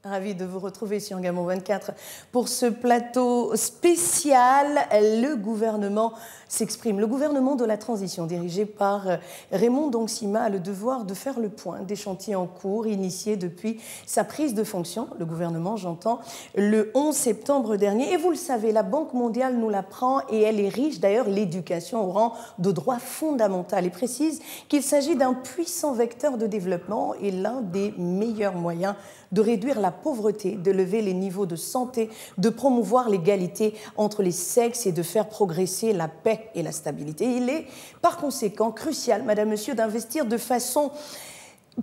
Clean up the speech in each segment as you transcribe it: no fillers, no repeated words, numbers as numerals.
Ravi de vous retrouver sur Gabon 24 pour ce plateau spécial. Le gouvernement s'exprime. Le gouvernement de la transition, dirigé par Raymond Dongsima, a le devoir de faire le point des chantiers en cours initiés depuis sa prise de fonction. Le gouvernement, j'entends, le 11 septembre dernier. Et vous le savez, la Banque mondiale nous l'apprend et elle érige d'ailleurs l'éducation au rang de droit fondamental et précise qu'il s'agit d'un puissant vecteur de développement et l'un des meilleurs moyens de réduire la pauvreté, de lever les niveaux de santé, de promouvoir l'égalité entre les sexes et de faire progresser la paix et la stabilité. Il est par conséquent crucial, Madame, Monsieur, d'investir de façon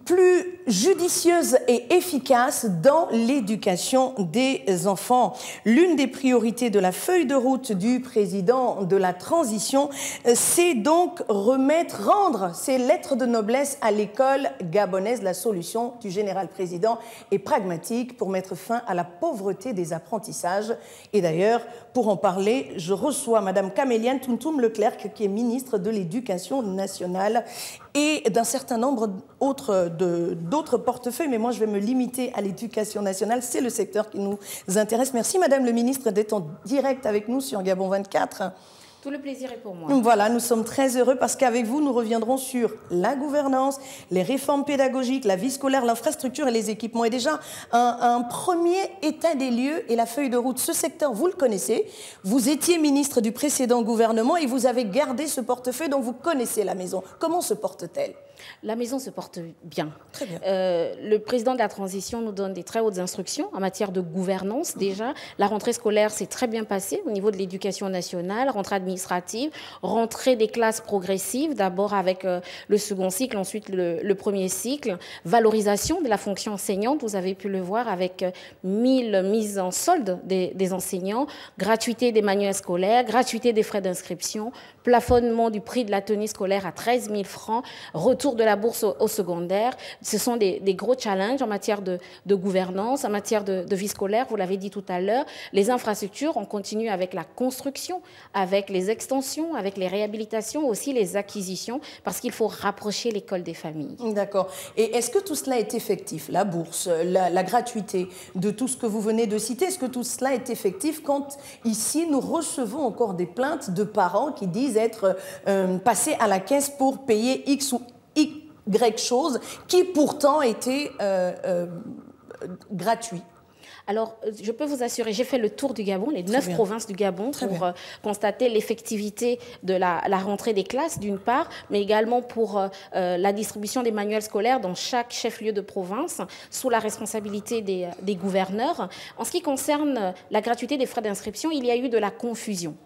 plus judicieuse et efficace dans l'éducation des enfants. L'une des priorités de la feuille de route du président de la transition, c'est donc rendre ses lettres de noblesse à l'école gabonaise. La solution du général président est pragmatique pour mettre fin à la pauvreté des apprentissages. Et d'ailleurs, pour en parler, je reçois Madame Caméliane Tountoum Leclerc, qui est ministre de l'Éducation nationale et d'un certain nombre d'autres portefeuilles, mais moi je vais me limiter à l'éducation nationale, c'est le secteur qui nous intéresse. Merci Madame le ministre d'être en direct avec nous sur Gabon 24. Tout le plaisir est pour moi. Voilà, nous sommes très heureux parce qu'avec vous, nous reviendrons sur la gouvernance, les réformes pédagogiques, la vie scolaire, l'infrastructure et les équipements. Et déjà, un premier état des lieux et la feuille de route. Ce secteur, vous le connaissez. Vous étiez ministre du précédent gouvernement et vous avez gardé ce portefeuille, donc vous connaissez la maison. Comment se porte-t-elle ? La maison se porte bien. Très bien. Le président de la transition nous donne des très hautes instructions en matière de gouvernance. Déjà, la rentrée scolaire s'est très bien passée au niveau de l'éducation nationale, rentrée administrative, rentrée des classes progressives, d'abord avec le second cycle, ensuite le premier cycle, valorisation de la fonction enseignante, vous avez pu le voir avec 1000 mises en solde des enseignants, gratuité des manuels scolaires, gratuité des frais d'inscription, plafonnement du prix de la tenue scolaire à 13 000 francs, retour de la bourse au secondaire. Ce sont des gros challenges en matière de gouvernance, en matière de vie scolaire, vous l'avez dit tout à l'heure. Les infrastructures, on continue avec la construction, avec les extensions, avec les réhabilitations, aussi les acquisitions, parce qu'il faut rapprocher l'école des familles. D'accord. Et est-ce que tout cela est effectif? La bourse, la gratuité de tout ce que vous venez de citer, est-ce que tout cela est effectif quand ici nous recevons encore des plaintes de parents qui disent être passés à la caisse pour payer X ou Y chose qui pourtant était gratuit? Alors, je peux vous assurer, j'ai fait le tour du Gabon, les 9 provinces du Gabon, pour constater l'effectivité de la rentrée des classes, d'une part, mais également pour la distribution des manuels scolaires dans chaque chef-lieu de province, sous la responsabilité des gouverneurs. En ce qui concerne la gratuité des frais d'inscription, il y a eu de la confusion.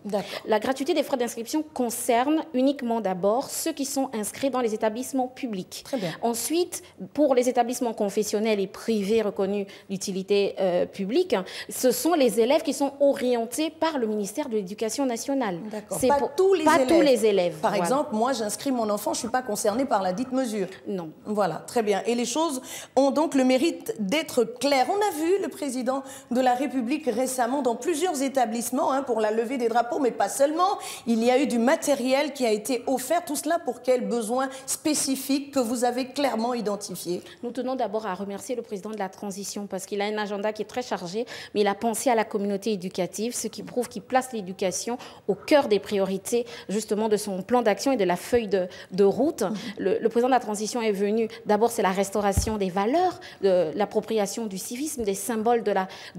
La gratuité des frais d'inscription concerne uniquement d'abord ceux qui sont inscrits dans les établissements publics. Ensuite, pour les établissements confessionnels et privés reconnus d'utilité public, ce sont les élèves qui sont orientés par le ministère de l'Éducation nationale. C'est pas tous les élèves. Par exemple, moi, j'inscris mon enfant, je ne suis pas concernée par la dite mesure. Non. Voilà, très bien. Et les choses ont donc le mérite d'être claires. On a vu le président de la République récemment dans plusieurs établissements pour la levée des drapeaux, mais pas seulement. Il y a eu du matériel qui a été offert. Tout cela pour quels besoins spécifiques que vous avez clairement identifiés? Nous tenons d'abord à remercier le président de la transition parce qu'il a un agenda qui est très chargé, mais il a pensé à la communauté éducative, ce qui prouve qu'il place l'éducation au cœur des priorités justement de son plan d'action et de la feuille de route. Le président de la transition est venu, d'abord c'est la restauration des valeurs, de l'appropriation du civisme, des symboles de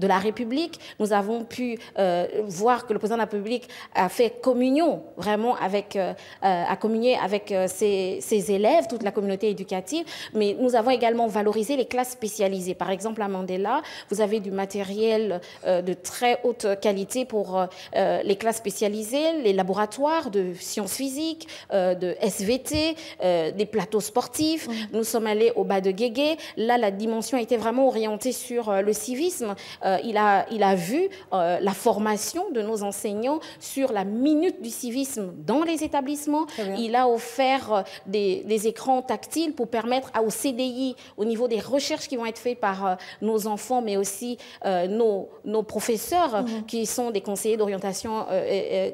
la République. Nous avons pu voir que le président de la République a fait communion, vraiment a communié avec ses élèves, toute la communauté éducative, mais nous avons également valorisé les classes spécialisées. Par exemple, à Mandela, vous avez du matériel de très haute qualité pour les classes spécialisées, les laboratoires de sciences physiques, de SVT, des plateaux sportifs. Nous sommes allés au bas de Guégué. Là, la dimension était vraiment orientée sur le civisme. Il a vu la formation de nos enseignants sur la minute du civisme dans les établissements. Il a offert des écrans tactiles pour permettre au CDI, au niveau des recherches qui vont être faites par nos enfants, mais aussi aussi nos professeurs qui sont des conseillers d'orientation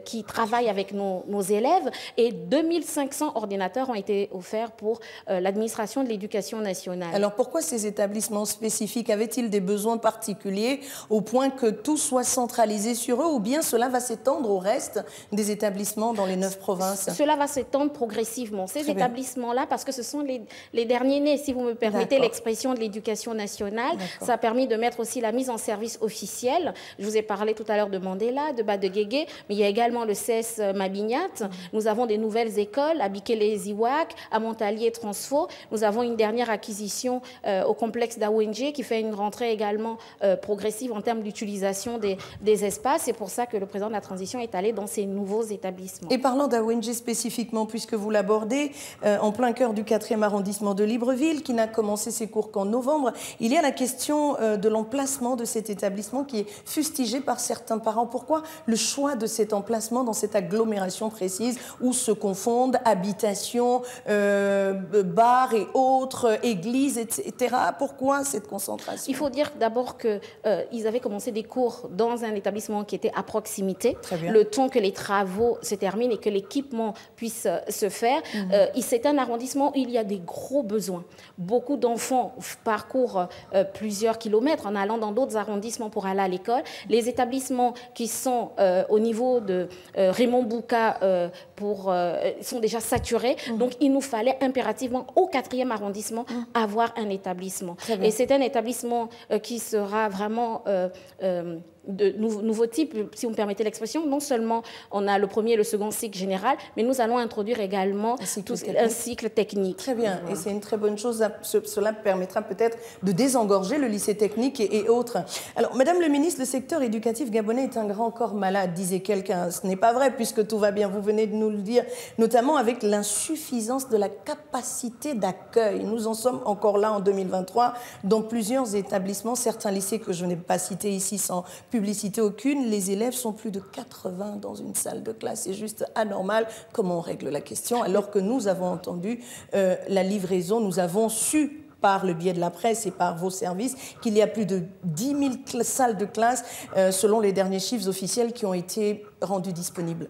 qui travaillent avec nos élèves. Et 2500 ordinateurs ont été offerts pour l'administration de l'éducation nationale. Alors pourquoi ces établissements spécifiques avaient-ils des besoins particuliers au point que tout soit centralisé sur eux, ou bien cela va s'étendre au reste des établissements dans les 9 provinces? Cela va s'étendre progressivement. Ces établissements-là, parce que ce sont les derniers nés, si vous me permettez l'expression, de l'éducation nationale, ça a permis de mettre aussi la mise en service officielle. Je vous ai parlé tout à l'heure de Mandela, de Badegege, mais il y a également le CES Mabignat. Nous avons des nouvelles écoles à Bikele-Ziwak, à Montalier Transfo. Nous avons une dernière acquisition au complexe d'Awenje qui fait une rentrée également progressive en termes d'utilisation des espaces. C'est pour ça que le président de la transition est allé dans ces nouveaux établissements. Et parlant d'Awenje spécifiquement, puisque vous l'abordez, en plein cœur du 4e arrondissement de Libreville, qui n'a commencé ses cours qu'en novembre, il y a la question de l'emplacement de cet établissement qui est fustigé par certains parents. Pourquoi le choix de cet emplacement dans cette agglomération précise où se confondent habitation, bars et autres, églises, etc. Pourquoi cette concentration? Il faut dire d'abord qu'ils avaient commencé des cours dans un établissement qui était à proximité, le temps que les travaux se terminent et que l'équipement puisse se faire. C'est un arrondissement où il y a des gros besoins. Beaucoup d'enfants parcourent plusieurs kilomètres en allant dans d'autres arrondissements pour aller à l'école. Les établissements qui sont au niveau de Raymond Bouka sont déjà saturés. Donc, il nous fallait impérativement au 4e arrondissement avoir un établissement. Et c'est un établissement qui sera vraiment de nouveau type, si vous me permettez l'expression. Non seulement on a le premier et le second cycle général, mais nous allons introduire également un cycle technique. Très bien, et c'est une très bonne chose. Cela permettra peut-être de désengorger le lycée technique et autres. Alors, Madame le ministre, le secteur éducatif gabonais est un grand corps malade, disait quelqu'un. Ce n'est pas vrai, puisque tout va bien, vous venez de nous le dire, notamment avec l'insuffisance de la capacité d'accueil. Nous en sommes encore là en 2023, dans plusieurs établissements, certains lycées que je n'ai pas cités ici sans publicité aucune, les élèves sont plus de 80 dans une salle de classe. C'est juste anormal. Comment on règle la question alors que nous avons entendu la livraison, nous avons su par le biais de la presse et par vos services qu'il y a plus de 10 000 salles de classe selon les derniers chiffres officiels qui ont été rendus disponibles?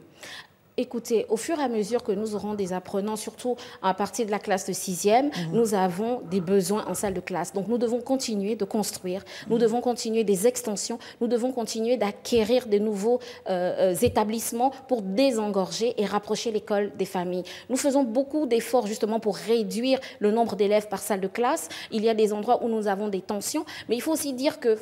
Écoutez, au fur et à mesure que nous aurons des apprenants, surtout à partir de la classe de 6e, nous avons des besoins en salle de classe. Donc, nous devons continuer de construire, nous devons continuer des extensions, nous devons continuer d'acquérir de nouveaux établissements pour désengorger et rapprocher l'école des familles. Nous faisons beaucoup d'efforts justement pour réduire le nombre d'élèves par salle de classe. Il y a des endroits où nous avons des tensions, mais il faut aussi dire que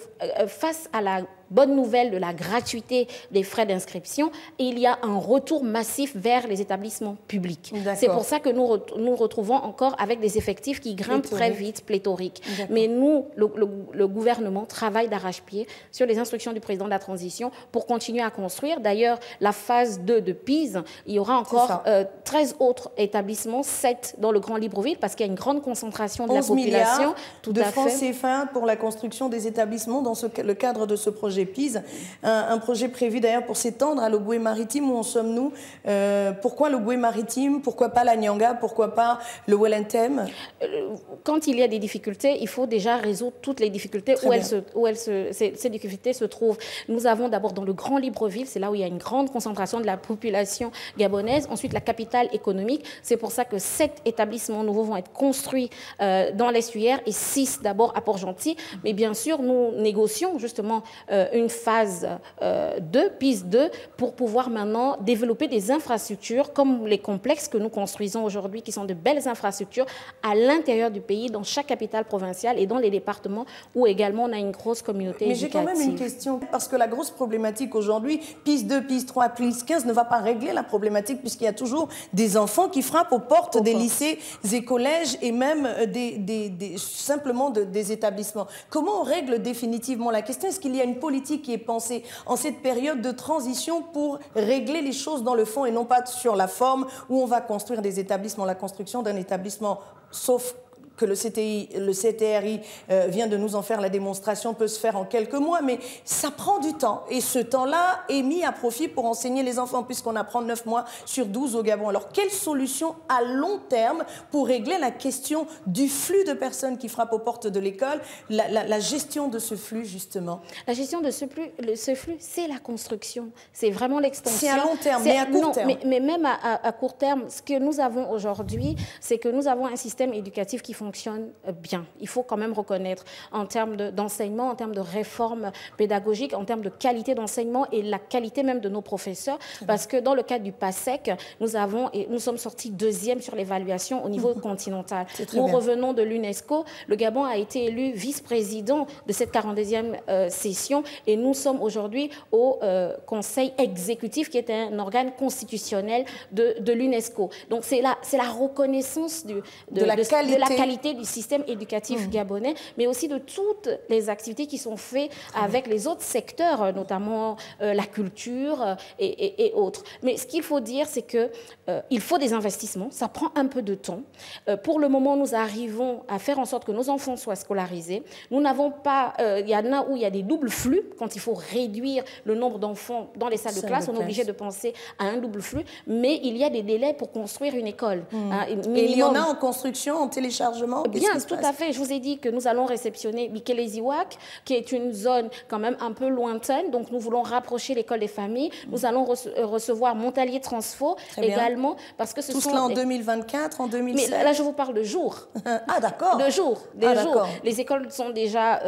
face à la bonne nouvelle de la gratuité des frais d'inscription, il y a un retour massif vers les établissements publics. C'est pour ça que nous retrouvons encore avec des effectifs qui grimpent très vite, pléthoriques. Mais nous, le gouvernement travaille d'arrache-pied sur les instructions du président de la transition pour continuer à construire. D'ailleurs, la phase 2 de Pise, il y aura encore 13 autres établissements, 7 dans le Grand Libreville, parce qu'il y a une grande concentration de la population. 11 milliards de francs CFA pour la construction des établissements dans le cadre de ce projet Pise, un projet prévu d'ailleurs pour s'étendre à l'Ogooué maritime. Où en sommes-nous? Pourquoi l'Ogooué maritime? Pourquoi pas la Nyanga? Pourquoi pas le Wellentem? Quand il y a des difficultés, il faut déjà résoudre toutes les difficultés ces difficultés se trouvent. Nous avons d'abord dans le Grand Libreville, c'est là où il y a une grande concentration de la population gabonaise. Ensuite, la capitale économique. C'est pour ça que 7 établissements nouveaux vont être construits dans l'estuaire et 6 d'abord à Port-Gentil. Mais bien sûr, nous négocions justement une phase 2, Pise 2, pour pouvoir maintenant développer des infrastructures comme les complexes que nous construisons aujourd'hui, qui sont de belles infrastructures à l'intérieur du pays, dans chaque capitale provinciale et dans les départements où également on a une grosse communauté éducative. Mais j'ai quand même une question, parce que la grosse problématique aujourd'hui, Pise 2, Pise 3, Pise 15 ne va pas régler la problématique puisqu'il y a toujours des enfants qui frappent aux portes des lycées et collèges et même simplement des établissements. Comment on règle définitivement la question? Est-ce qu'il y a une politique qui est pensée en cette période de transition pour régler les choses dans le fond et non pas sur la forme où on va construire des établissements? La construction d'un établissement, sauf que le CTRI vient de nous en faire la démonstration, peut se faire en quelques mois, mais ça prend du temps. Et ce temps-là est mis à profit pour enseigner les enfants, puisqu'on apprend 9 mois sur 12 au Gabon. Alors, quelle solution à long terme pour régler la question du flux de personnes qui frappent aux portes de l'école, la gestion de ce flux, justement? La gestion de ce flux, c'est la construction. C'est vraiment l'extension. C'est à long terme, mais à court terme. Mais même à court terme, ce que nous avons aujourd'hui, c'est que nous avons un système éducatif qui fonctionne bien. Il faut quand même reconnaître en termes d'enseignement, en termes de réforme pédagogique, en termes de qualité d'enseignement et la qualité même de nos professeurs. Parce que dans le cadre du PASSEC, nous sommes sortis 2e sur l'évaluation au niveau continental. Nous revenons de l'UNESCO. Le Gabon a été élu vice-président de cette 42e session et nous sommes aujourd'hui au Conseil exécutif qui est un organe constitutionnel de l'UNESCO. Donc c'est la reconnaissance de la qualité du système éducatif gabonais, mais aussi de toutes les activités qui sont faites avec les autres secteurs, notamment la culture et autres. Mais ce qu'il faut dire, c'est qu'il faut des investissements, ça prend un peu de temps. Pour le moment, nous arrivons à faire en sorte que nos enfants soient scolarisés. Nous n'avons pas... Il y en a où il y a des doubles flux, quand il faut réduire le nombre d'enfants dans les salles de classe, on est obligé de penser à un double flux, mais il y a des délais pour construire une école. Et il y en a en construction, en téléchargement? Bien, tout à fait. Je vous ai dit que nous allons réceptionner Mikelesiwak, qui est une zone quand même un peu lointaine, donc nous voulons rapprocher l'école des familles. Nous allons recevoir Montalier Transfo également, parce que ce tout sont... cela en 2024, en 2016? Mais là, je vous parle de jours. Ah, d'accord. De jours, jours. Les écoles sont déjà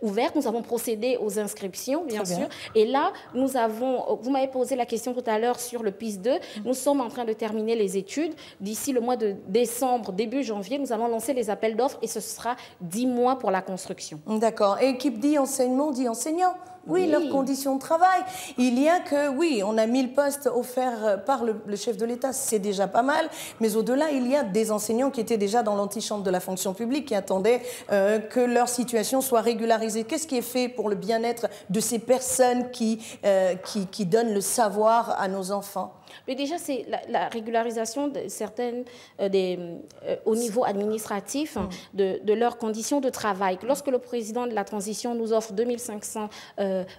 ouvertes. Nous avons procédé aux inscriptions, bien sûr. Et là, nous avons... Vous m'avez posé la question tout à l'heure sur le PIS 2. Nous sommes en train de terminer les études. D'ici le mois de décembre, début janvier, nous allons lancer les appels d'offres et ce sera 10 mois pour la construction. D'accord. Et qui dit enseignement, dit enseignant. Oui, leurs conditions de travail. Il y a que, oui, on a 1000 postes offerts par le chef de l'État, c'est déjà pas mal. Mais au-delà, il y a des enseignants qui étaient déjà dans l'antichambre de la fonction publique, qui attendaient que leur situation soit régularisée. Qu'est-ce qui est fait pour le bien-être de ces personnes qui donnent le savoir à nos enfants? Mais déjà, c'est la régularisation de certaines, au niveau administratif, de leurs conditions de travail. Lorsque le président de la transition nous offre 2500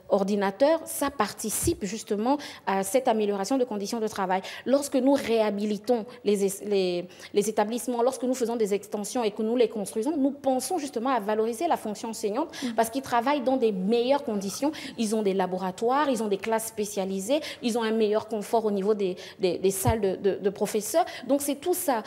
ordinateurs, ça participe justement à cette amélioration de conditions de travail. Lorsque nous réhabilitons les établissements, lorsque nous faisons des extensions et que nous les construisons, nous pensons justement à valoriser la fonction enseignante parce qu'ils travaillent dans des meilleures conditions. Ils ont des laboratoires, ils ont des classes spécialisées, ils ont un meilleur confort au niveau des salles de professeurs. Donc c'est tout ça.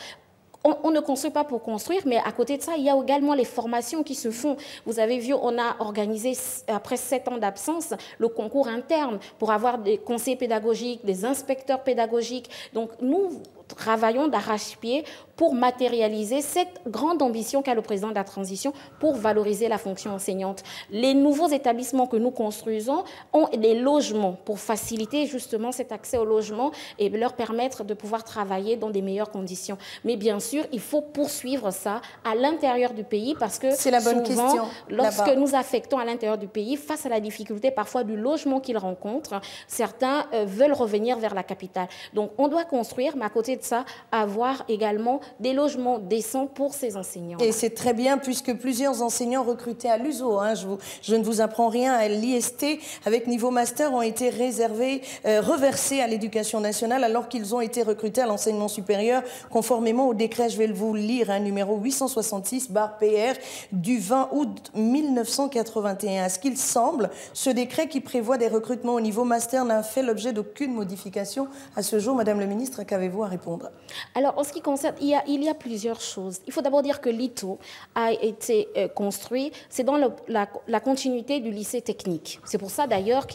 On ne construit pas pour construire, mais à côté de ça, il y a également les formations qui se font. Vous avez vu, on a organisé, après 7 ans d'absence, le concours interne pour avoir des conseillers pédagogiques, des inspecteurs pédagogiques. Donc nous travaillons d'arrache-pied pour matérialiser cette grande ambition qu'a le président de la transition pour valoriser la fonction enseignante. Les nouveaux établissements que nous construisons ont des logements pour faciliter justement cet accès au logement et leur permettre de pouvoir travailler dans des meilleures conditions. Mais bien sûr, il faut poursuivre ça à l'intérieur du pays parce que c'est la bonne souvent, question, lorsque nous affectons à l'intérieur du pays, face à la difficulté parfois du logement qu'ils rencontrent, certains veulent revenir vers la capitale. Donc on doit construire, mais à côté de ça, avoir également des logements décents pour ces enseignants. Et c'est très bien puisque plusieurs enseignants recrutés à l'USO, je ne vous apprends rien, à l'IST, avec niveau master, ont été reversés à l'éducation nationale alors qu'ils ont été recrutés à l'enseignement supérieur conformément au décret, je vais vous lire, numéro 866/PR du 20 août 1981. À ce qu'il semble, ce décret qui prévoit des recrutements au niveau master n'a fait l'objet d'aucune modification à ce jour. Madame le ministre, qu'avez-vous à répondre? Alors, en ce qui concerne, il y a plusieurs choses. Il faut d'abord dire que l'ITO a été construit, c'est dans la continuité du lycée technique. C'est pour ça d'ailleurs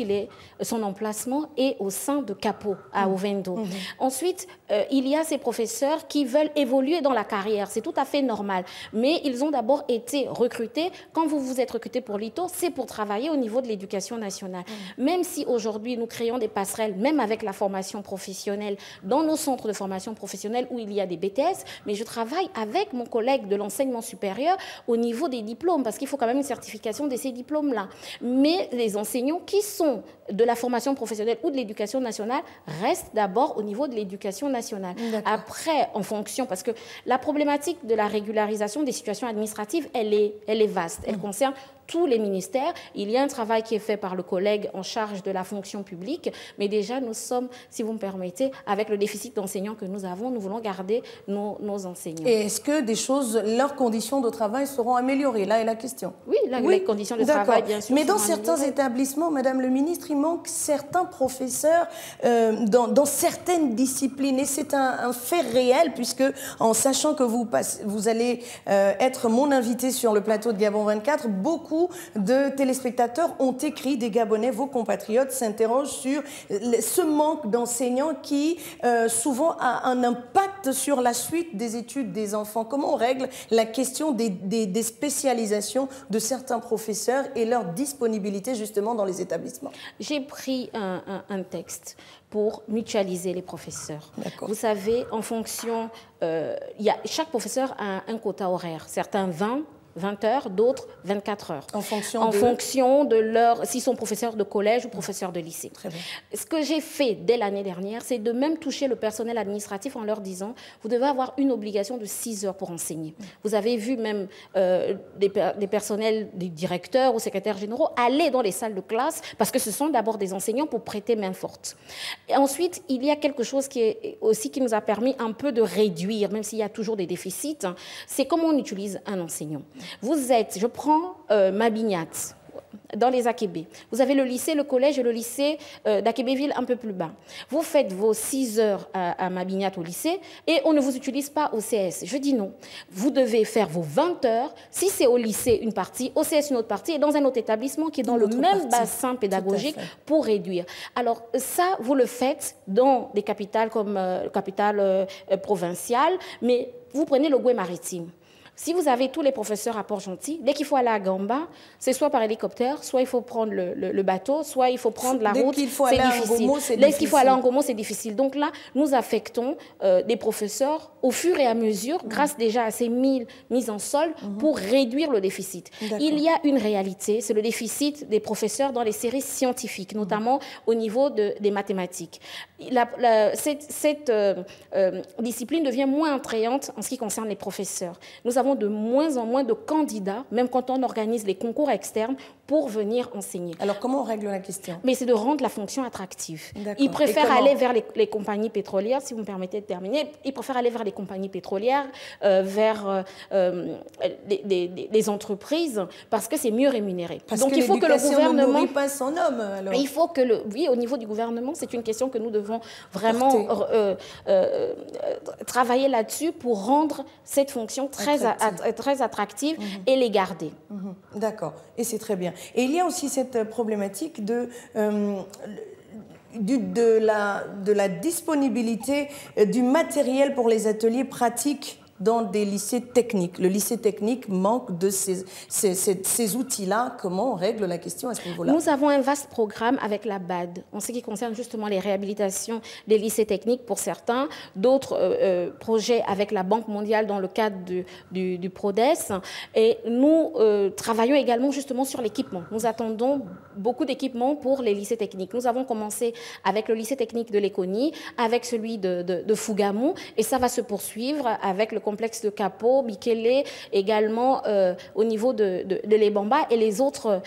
son emplacement est au sein de Capo, à Ovendo. Ensuite, il y a ces professeurs qui veulent évoluer dans la carrière. C'est tout à fait normal. Mais ils ont d'abord été recrutés. Quand vous êtes recruté pour l'ITO, c'est pour travailler au niveau de l'éducation nationale. Même si aujourd'hui, nous créons des passerelles, même avec la formation professionnelle, dans nos centres de formation formation professionnelle où il y a des BTS, mais je travaille avec mon collègue de l'enseignement supérieur au niveau des diplômes, parce qu'il faut quand même une certification de ces diplômes-là. Mais les enseignants qui sont de la formation professionnelle ou de l'éducation nationale restent d'abord au niveau de l'éducation nationale. Après, en fonction, parce que la problématique de la régularisation des situations administratives, elle est vaste. Elle concerne tous les ministères. Il y a un travail qui est fait par le collègue en charge de la fonction publique, mais déjà nous sommes, si vous me permettez, avec le déficit d'enseignants que nous avons, nous voulons garder nos enseignants. Et est-ce que des choses, leurs conditions de travail seront améliorées? Là est la question. Oui, les conditions de travail, bien sûr. Mais dans certains établissements, Madame le ministre, il manque certains professeurs dans certaines disciplines. Et c'est un fait réel, puisque en sachant que vous allez être mon invité sur le plateau de Gabon 24, beaucoup de téléspectateurs ont écrit, des Gabonais, vos compatriotes, s'interrogent sur ce manque d'enseignants qui souvent a un impact sur la suite des études des enfants. Comment on règle la question des spécialisations de certains professeurs et leur disponibilité justement dans les établissements? J'ai pris un texte pour mutualiser les professeurs. Vous savez, en fonction, chaque professeur a un quota horaire, certains 20 heures, d'autres 24 heures. En fonction de leur... s'ils sont professeurs de collège ou professeurs de lycée. Très bien. Ce que j'ai fait dès l'année dernière, c'est de même toucher le personnel administratif en leur disant vous devez avoir une obligation de 6 heures pour enseigner. Vous avez vu même des personnels, des directeurs ou secrétaires généraux aller dans les salles de classe parce que ce sont d'abord des enseignants pour prêter main forte. Et ensuite, il y a quelque chose qui nous a permis un peu de réduire, même s'il y a toujours des déficits, hein, c'est comment on utilise un enseignant. Je prends Mabinat, dans les Akébé. Vous avez le lycée, le collège et le lycée d'Akébéville un peu plus bas. Vous faites vos 6 heures à Mabinat au lycée et on ne vous utilise pas au CS. Je dis non. Vous devez faire vos 20 heures, si c'est au lycée une partie, au CS une autre partie et dans un autre établissement qui est dans le même bassin pédagogique pour réduire. Alors ça, vous le faites dans des capitales comme capitale provinciale, mais vous prenez le Goué maritime. Si vous avez tous les professeurs à Port-Gentil, dès qu'il faut aller à Gamba, c'est soit par hélicoptère, soit il faut prendre le bateau, soit il faut prendre la route. C'est difficile. Dès qu'il faut aller en Gomo, c'est difficile. Donc là, nous affectons des professeurs au fur et à mesure, grâce déjà à ces mises en solde, pour réduire le déficit. Il y a une réalité, c'est le déficit des professeurs dans les séries scientifiques, notamment au niveau des mathématiques. Cette discipline devient moins attrayante en ce qui concerne les professeurs. Nous avons de moins en moins de candidats, même quand on organise les concours externes, pour venir enseigner. Alors, comment on règle la question? Mais c'est de rendre la fonction attractive. Ils préfèrent aller vers les compagnies pétrolières, si vous me permettez de terminer, ils préfèrent aller vers les compagnies pétrolières, vers les entreprises, parce que c'est mieux rémunéré. Donc, il faut que le gouvernement... ne nourrit pas son homme, alors. Il faut que oui, au niveau du gouvernement, c'est une question que nous devons vraiment travailler là-dessus pour rendre cette fonction très attractive et les garder. D'accord, et c'est très bien. Et il y a aussi cette problématique de la disponibilité du matériel pour les ateliers pratiques dans des lycées techniques. Le lycée technique manque de ces outils-là. Comment on règle la question à ce niveau-là? Nous avons un vaste programme avec la BAD, en ce qui concerne justement les réhabilitations des lycées techniques pour certains, d'autres projets avec la Banque mondiale dans le cadre du PRODES. Et nous travaillons également justement sur l'équipement. Nous attendons beaucoup d'équipements pour les lycées techniques. Nous avons commencé avec le lycée technique de Léconie, avec celui de Fougamou, et ça va se poursuivre avec le complexe de Capo, Bikele, également au niveau de l'Ebamba et les autres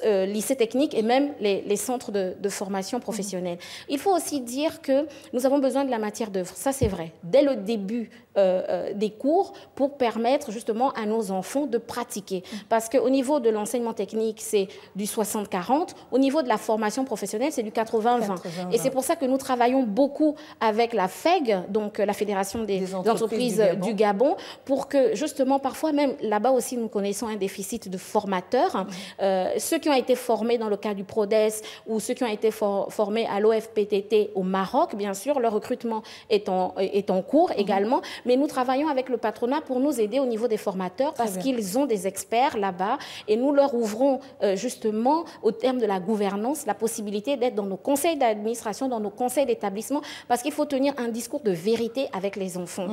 lycées techniques et même les centres de formation professionnelle. Il faut aussi dire que nous avons besoin de la matière d'œuvre, ça c'est vrai, dès le début des cours pour permettre justement à nos enfants de pratiquer. Parce qu'au niveau de l'enseignement technique, c'est du 60-40, au niveau de la formation professionnelle, c'est du 80-20. Et c'est pour ça que nous travaillons beaucoup avec la FEG, donc la Fédération des entreprises entreprises du Gabon pour que, justement, parfois même, là-bas aussi, nous connaissons un déficit de formateurs. Ceux qui ont été formés dans le cas du PRODES ou ceux qui ont été formés à l'OFPTT au Maroc, bien sûr, leur recrutement est en cours également. Mais nous travaillons avec le patronat pour nous aider au niveau des formateurs parce qu'ils ont des experts là-bas et nous leur ouvrons justement, au terme de la gouvernance, la possibilité d'être dans nos conseils d'administration, dans nos conseils d'établissement, parce qu'il faut tenir un discours de vérité avec les enfants.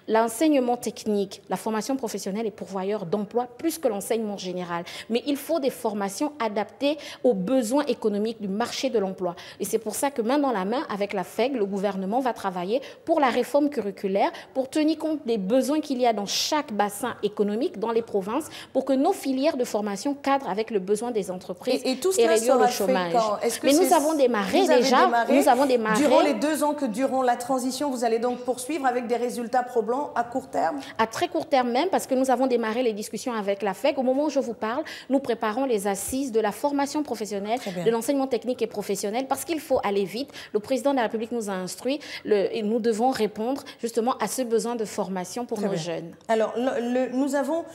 L'enseignement technique, la formation professionnelle est pourvoyeur d'emploi plus que l'enseignement général. Mais il faut des formations adaptées aux besoins économiques du marché de l'emploi. Et c'est pour ça que main dans la main, avec la FEG, le gouvernement va travailler pour la réforme curriculaire, pour tenir compte des besoins qu'il y a dans chaque bassin économique, dans les provinces, pour que nos filières de formation cadrent avec le besoin des entreprises et tout cela réduire le sera chômage. Fait quand? Mais nous avons démarré déjà. Nous avons démarré. Durant les 2 ans que durant la transition, vous allez donc poursuivre avec des résultats probants à court terme? À très court terme même, parce que nous avons démarré les discussions avec la FEG. Au moment où je vous parle, nous préparons les assises de la formation professionnelle, de l'enseignement technique et professionnel, parce qu'il faut aller vite. Le président de la République nous a instruit et nous devons répondre justement à ce besoin de formation pour nos jeunes. Alors, nous avons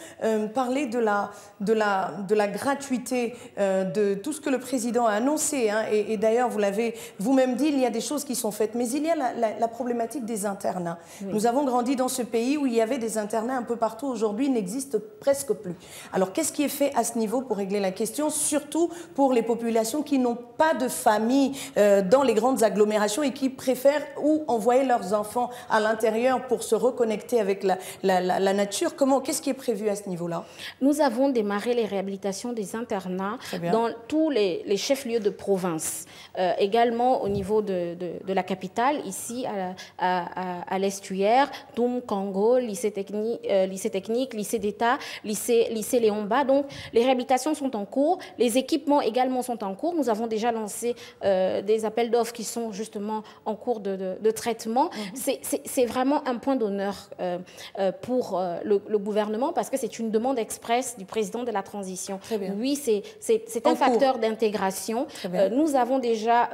parlé de la gratuité de tout ce que le président a annoncé. Hein, et d'ailleurs, vous l'avez vous-même dit, il y a des choses qui sont faites. Mais il y a la problématique des internats. Nous avons grandi dans ce pays où il y avait des internats un peu partout. Aujourd'hui, ils n'existent presque plus. Alors, qu'est-ce qui est fait à ce niveau pour régler la question, surtout pour les populations qui n'ont pas de famille dans les grandes agglomérations et qui préfèrent ou envoyer leurs enfants à l'intérieur pour se reconnecter avec la nature? Qu'est-ce qui est prévu à ce niveau-là? Nous avons démarré les réhabilitations des internats dans tous les chefs-lieux de province. Également au niveau de la capitale, ici à l'Estuaire, Toum, Congo, lycée technique, lycée d'État, lycée Léon-Bas. Donc les réhabilitations sont en cours, les équipements également sont en cours. Nous avons déjà lancé des appels d'offres qui sont justement en cours de traitement. C'est vraiment un point d'honneur pour le gouvernement parce que c'est une demande expresse du président de la transition. Oui, c'est un facteur d'intégration. Nous avons déjà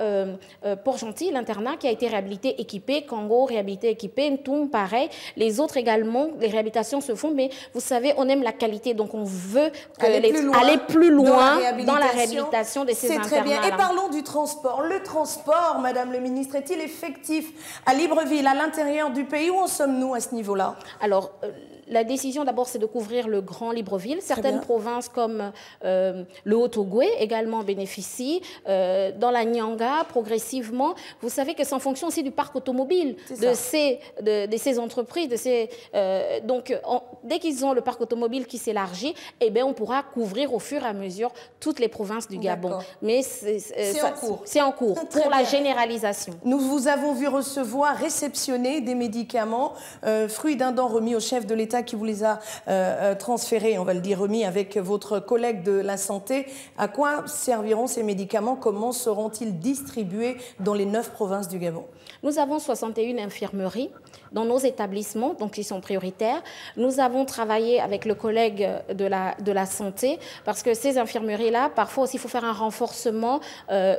Port-Gentil, l'internat qui a été réhabilité, équipé, Congo, réhabilité, équipé, Ntoum, pareil. Les autres également, les réhabilitations se font, mais vous savez, on aime la qualité, donc on veut aller plus loin dans la réhabilitation de ces internats. C'est très bien. Et parlons du transport. Le transport, Madame le ministre, est-il effectif à Libreville, à l'intérieur du pays? Où en sommes-nous à ce niveau-là? Alors, la décision, d'abord, c'est de couvrir le Grand Libreville. Certaines provinces comme le Haut-Ogooué également bénéficient. Dans la Nyanga, progressivement, vous savez que c'est en fonction aussi du parc automobile de ces entreprises. Donc, dès qu'ils ont le parc automobile qui s'élargit, eh bien, on pourra couvrir au fur et à mesure toutes les provinces du Gabon. Mais c'est en cours. C'est en cours pour la généralisation. Nous vous avons vu réceptionner des médicaments, fruits d'un don remis au chef de l'État qui vous les a transférés, on va le dire, remis avec votre collègue de la santé. À quoi serviront ces médicaments? Comment seront-ils distribués dans les 9 provinces du Gabon? Nous avons 61 infirmeries dans nos établissements, donc ils sont prioritaires. Nous avons travaillé avec le collègue de la santé, parce que ces infirmeries-là, parfois aussi, il faut faire un renforcement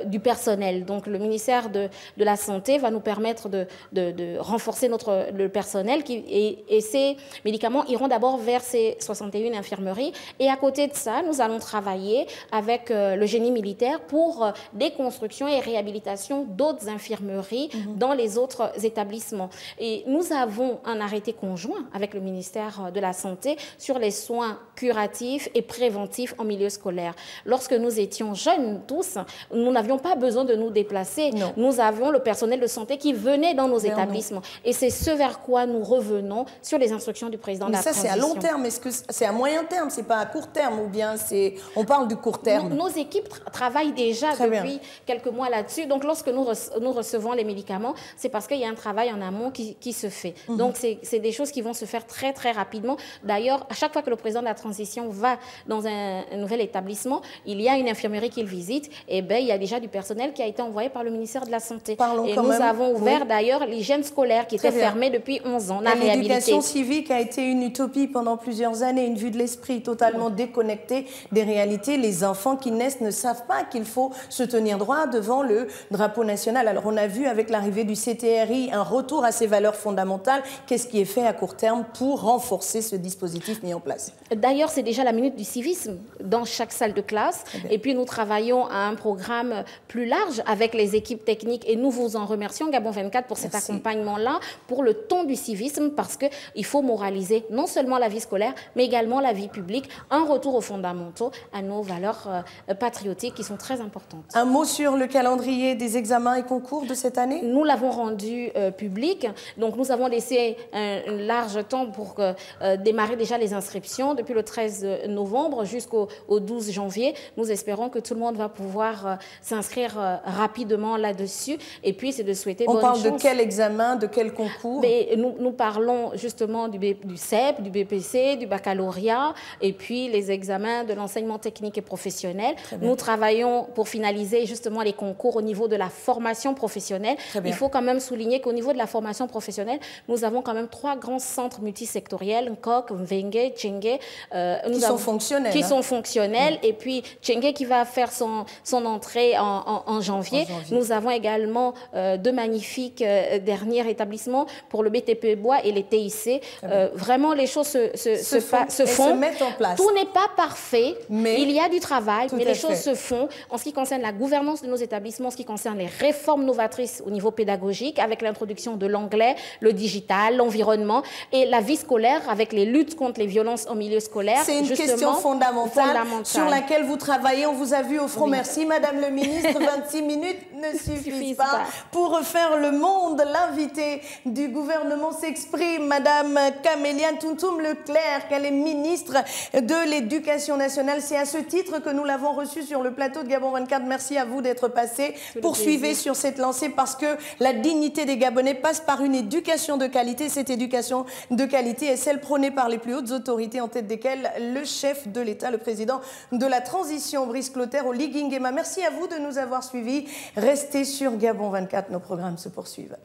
du personnel. Donc le ministère de la Santé va nous permettre de renforcer le personnel, et ces médicaments iront d'abord vers ces 61 infirmeries. Et à côté de ça, nous allons travailler avec le génie militaire pour des constructions et réhabilitation d'autres infirmeries dans les autres établissements. Et nous avons un arrêté conjoint avec le ministère de la Santé sur les soins curatifs et préventifs en milieu scolaire. Lorsque nous étions jeunes tous, nous n'avions pas besoin de nous déplacer. Non. Nous avions le personnel de santé qui venait dans nos établissements. Et c'est ce vers quoi nous revenons sur les instructions du président de la transition. Mais ça, c'est à long terme. Est-ce que c'est à moyen terme? C'est pas à court terme? Ou bien on parle du court terme? Nos équipes travaillent déjà depuis quelques mois là-dessus. Donc, lorsque nous recevons les médicaments, c'est parce qu'il y a un travail en amont qui se fait. Donc, c'est des choses qui vont se faire très, très rapidement. D'ailleurs, à chaque fois que le président de la transition va dans un nouvel établissement, il y a une infirmerie qu'il visite, et bien, il y a déjà du personnel qui a été envoyé par le ministère de la Santé. Nous avons ouvert d'ailleurs l'hygiène scolaire qui était fermée depuis 11 ans. L'éducation civique a été une utopie pendant plusieurs années, une vue de l'esprit totalement déconnectée des réalités. Les enfants qui naissent ne savent pas qu'il faut se tenir droit devant le drapeau national. Alors on a vu avec l'arrivée du CTRI un retour à ces valeurs fondamentales. Qu'est-ce qui est fait à court terme pour renforcer ce dispositif mis en place? D'ailleurs, c'est déjà la minute du civisme dans chaque salle de classe. Et puis nous travaillons à un programme plus large avec les équipes techniques et nous vous en remercions, Gabon 24, pour cet accompagnement-là, pour le ton du civisme, parce qu'il faut moraliser non seulement la vie scolaire, mais également la vie publique, un retour aux fondamentaux, à nos valeurs patriotiques qui sont très importantes. Un mot sur le calendrier des examens et concours de cette année? Nous l'avons rendu public, donc nous avons laissé un large temps pour démarrer déjà les inscriptions depuis le 13 novembre jusqu'au 12 janvier. Nous espérons que tout le monde va pouvoir s'inscrire rapidement là-dessus. Et puis, c'est de souhaiter bonne chance. On parle de quel examen, de quel concours? Mais nous parlons justement du CEP, du BPC, du baccalauréat, et puis les examens de l'enseignement technique et professionnel. Nous travaillons pour finaliser justement les concours au niveau de la formation professionnelle. Il faut quand même souligner qu'au niveau de la formation professionnelle, nous avons quand même 3 grands centres multisectoriels, Nkok, Mvenge, Tchenge, qui sont fonctionnels. Qui sont fonctionnels. Et puis Tchenge qui va faire son entrée en janvier. Nous avons également 2 magnifiques derniers établissements pour le BTP Bois et les TIC. Vraiment, les choses se font. Se mettent en place. Tout n'est pas parfait. Mais il y a du travail, mais les choses se font. En ce qui concerne la gouvernance de nos établissements, en ce qui concerne les réformes novatrices au niveau pédagogique, avec l'introduction de l'anglais, le digital, l'environnement et la vie scolaire, avec les luttes contre les violences en milieu scolaire. C'est une question fondamentale sur laquelle vous travaillez. On vous a vu au front. Merci, Madame le ministre. 26 minutes ne suffisent pas pour refaire le monde. L'invité du gouvernement s'exprime, Madame Camélia Ntoum-Leclerc, qu'elle est ministre de l'Éducation nationale. C'est à ce titre que nous l'avons reçue sur le plateau de Gabon 24. Merci à vous d'être passé. Poursuivez sur cette lancée parce que la dignité des Gabonais passe par une éducation de qualité. Cette éducation de qualité est celle prônée par les plus hautes autorités, en tête desquelles le chef de l'État, le président de la transition, Brice Clotaire, au Liguinguema. Merci à vous de nous avoir suivis. Restez sur Gabon 24, nos programmes se poursuivent.